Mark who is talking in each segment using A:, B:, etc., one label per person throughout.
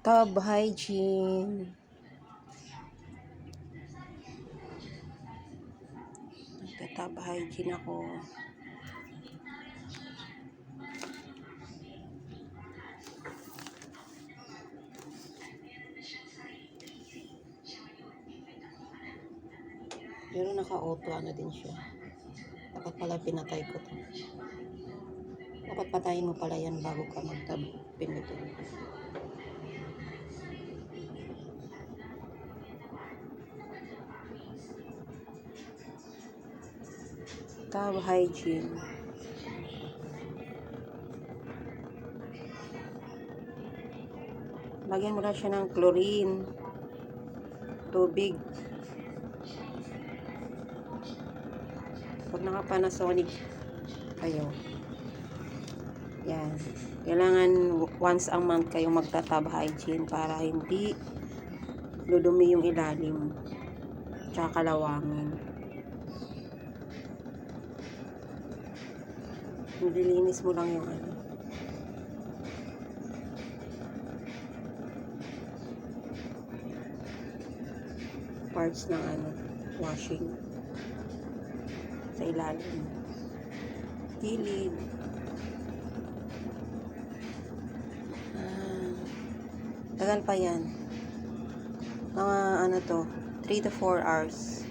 A: Tub hygiene. Nagta-tub hygiene ako. Pero naka-auto ano din siya. Dapat pala pinatay ko to. Dapat patayin mo pala yan bago ka mag-tub pinito. Tub hygiene. Lagyan mo lang siya ng chlorine. Tubig. Pag naka-Panasonic kayo. Yan. Kailangan once a month kayo magta-tub hygiene para hindi ludumi yung ilalim. Tsaka kalawangin. Nililinis mo lang yung ano. Parts ng ano, washing. Sa ilalim. Gilid. Tagal pa yan. Mga ano to, 3 to 4 hours.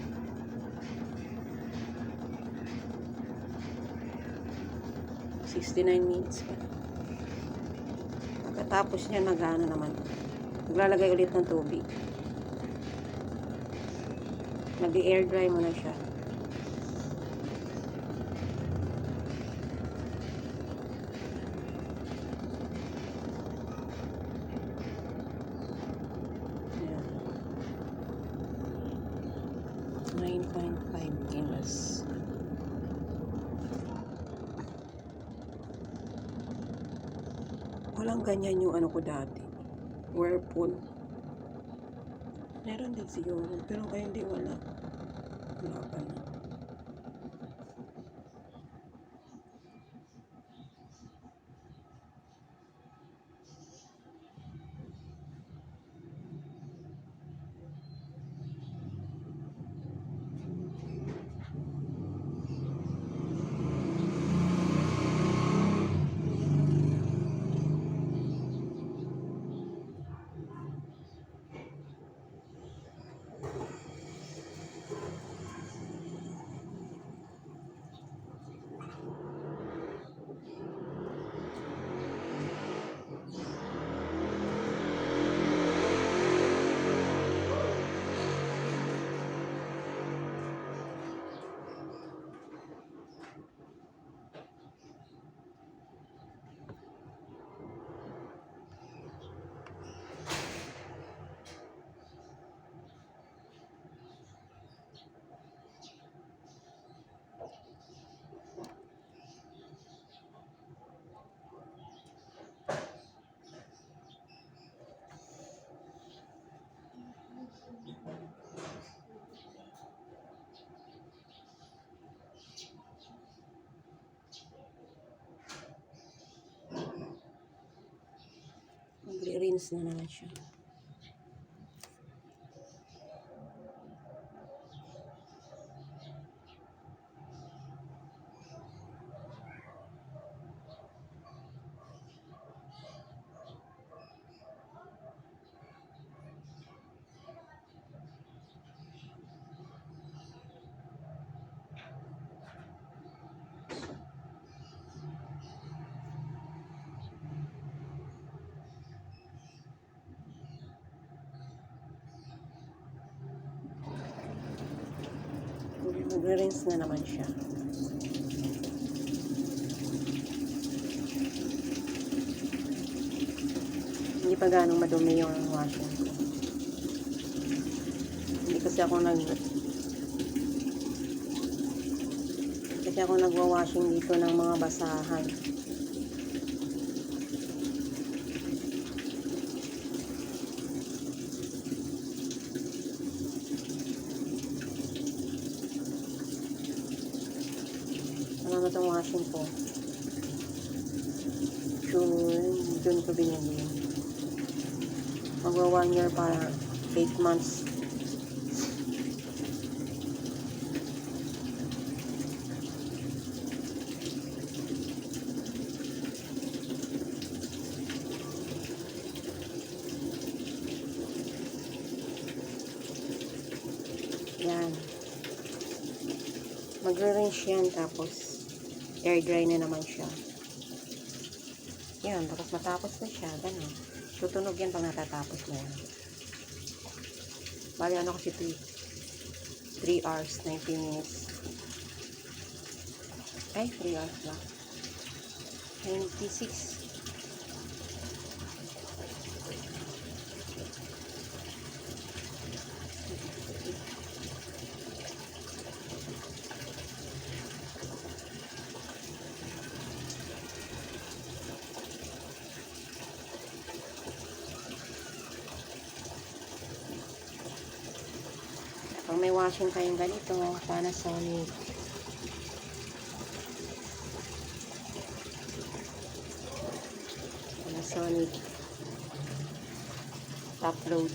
A: $69 pa. Pagkatapos niya nag-ano naman. Maglalagay ulit ng tubig. Mag-air dry mo na siya. Ayan. 9.5 kilos. Walang ganyan yung ano ko dati. Whirlpool. Meron din siguro. Pero kaya hindi wala. Wala pa na. Mag-rinse na naman siya. Mag-rinse na naman siya. Hindi pa ganong madumi yung washing ko. Hindi kasi ako nagwa-washing dito ng mga basahan. Ano itong washing ko? June ko binili. Magwa 1 year para 8 months. Yan. Magre-rinse yan, tapos air dry na naman siya. Yan, tapos matapos na siya, ganun. Tutunog yan pag natatapos na yan. Bali, ano kasi 3 hours, 90 minutes. Ay, 3 hours lang. 96. Pag may washing kayong ganito, Panasonic. Panasonic top load.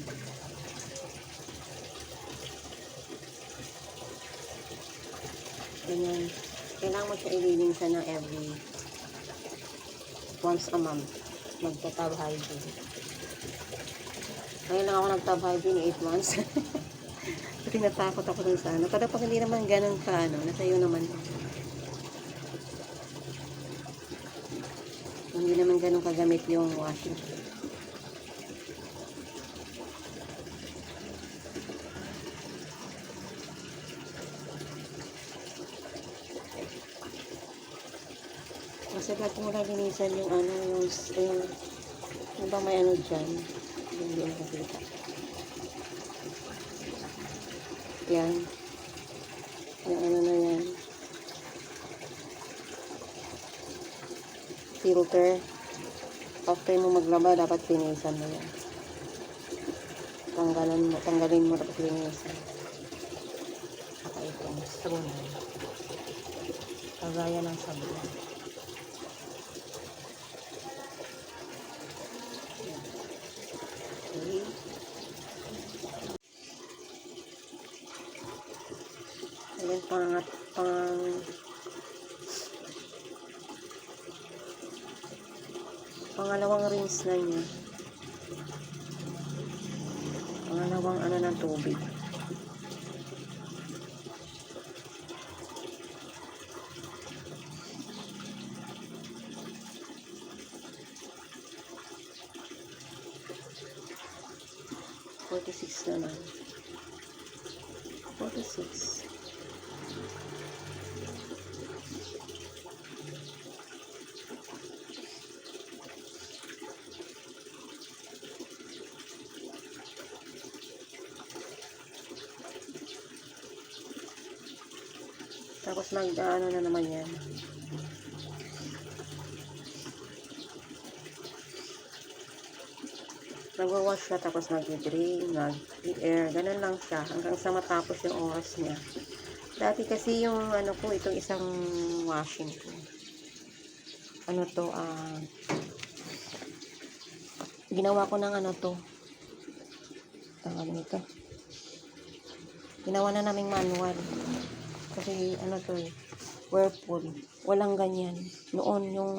A: Ganyan. Kailangan mo siya ililinisan ng every once a month. Magta-tub hygiene. Ngayon lang ako nag-tub hygiene 8 months. Kasi natakot ako dun sa ano. Pero pag hindi naman ganun ka, ano, nasa iyo naman. Hindi naman ganun kagamit yung washing. Kasi lahat mo lang linisan yung ano, yung ba may ano dyan. Hindi yung nakita. Yan. Yung ano na yan. Filter. After mo maglaba, dapat linisan mo yan. Tanggalin mo dapat linisan. Saka itong sabon. Kagaya ng sabon. Okay. Ayan, pangalawang rinse na niya. Pangalawang ano ng tubig. $46 naman. $46. Tapos ano na naman yan. Nagwawash siya, tapos nag-drain, nag-air, ganun lang siya hanggang sa matapos yung oras niya. Dati kasi yung ano ko, itong isang washing ko. Ano to, ginawa ko ng ano to. Tawag nito. Ginawa na naming manual. Kasi ano to, Whirlpool. Walang ganyan. Noon yung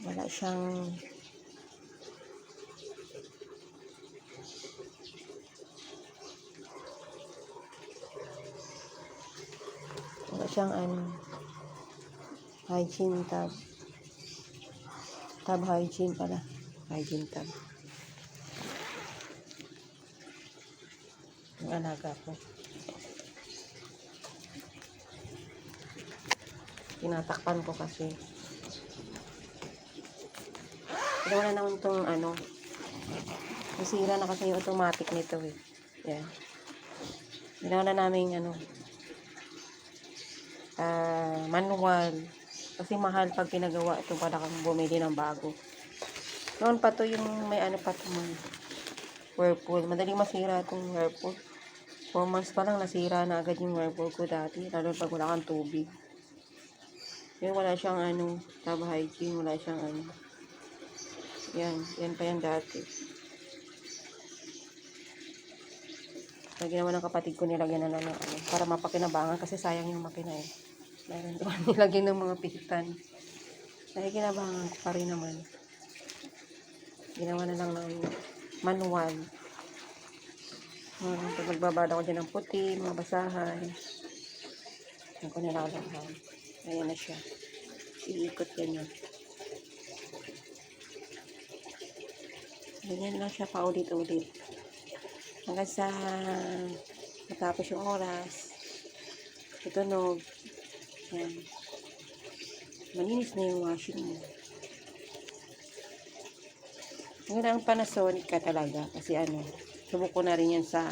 A: wala siyang ano, hygiene tab. Tab hygiene pala. Hygiene tab. Yung alaga ko. Tinatakpan ko kasi. Pero wala naman itong ano. Nasira na kasi yung automatic nito eh. Yan. Ginawa na namin ano. Manual. Kasi mahal pag pinagawa ito para kang bumili ng bago. Noon pa to yung may ano pa to Whirlpool. Madaling masira itong Whirlpool. 4 months pa lang nasira na agad yung Whirlpool ko dati. Lalo pag wala kang tubig. Yung wala siyang ano, tub hygiene, wala siyang ano. Yan pa yan dati. Lagyan naman ng kapatid ko, nilagyan na lang ng ano, para mapakinabangan kasi sayang yung makina eh. Meron doon nilagyan ng mga pihitan. Nakikinabangan ko pa rin naman. Ginawa na lang ng manual. Pag magbabada ko dyan ng puti, mga basahan. Yan ko nilalagyan. Ayan na siya. Iikot yan yun. Ganyan lang siya paulit-ulit. Hanggang sa matapos yung oras. Tutunog. Yan. Malinis na yung washing mo. Ngayon ang Panasonic ka talaga. Kasi ano, subok ko na rin yan sa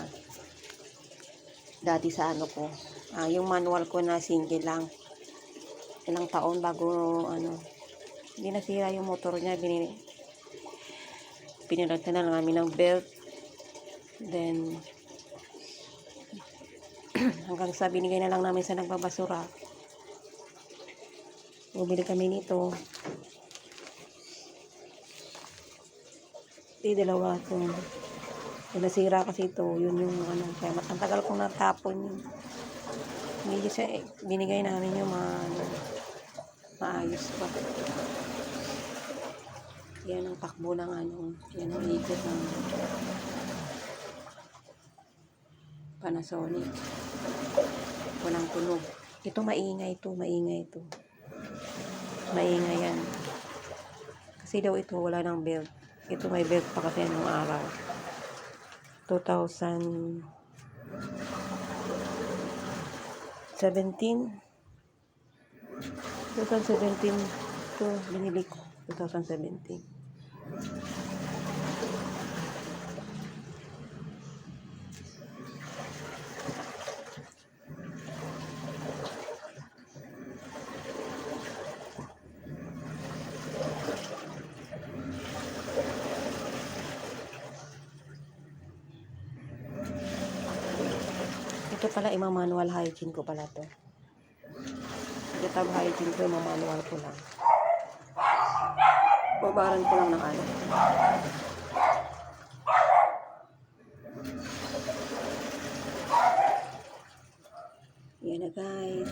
A: dati sa ano ko. Yung manual ko na single lang. Ilang taon bago ano, hindi nasira yung motor niya. Pinilagyan na lang namin ng belt. Then, hanggang sa binigay na lang namin sa nagbabasura. Bumili kami nito. Dalawa itong nasira kasi ito. Yun yung ano. Kaya ang tagal kong natapon yun. Medyo siya, binigay namin yung maayos pa. Yan ang takbo ng ano. Yan ang ikot ng Panasonic. Walang tunog. Ito maingay ito. Maingay ito. Maingay yan. Kasi daw ito wala ng belt. Ito may belt pa kasi nung araw. 2017 ito binili ko. 2017. Ito pala, ima-manual hygiene ko pala to. Ito tab hygiene ko, ima-manual ko lang. Babaran ko lang ng ano. Yan na guys.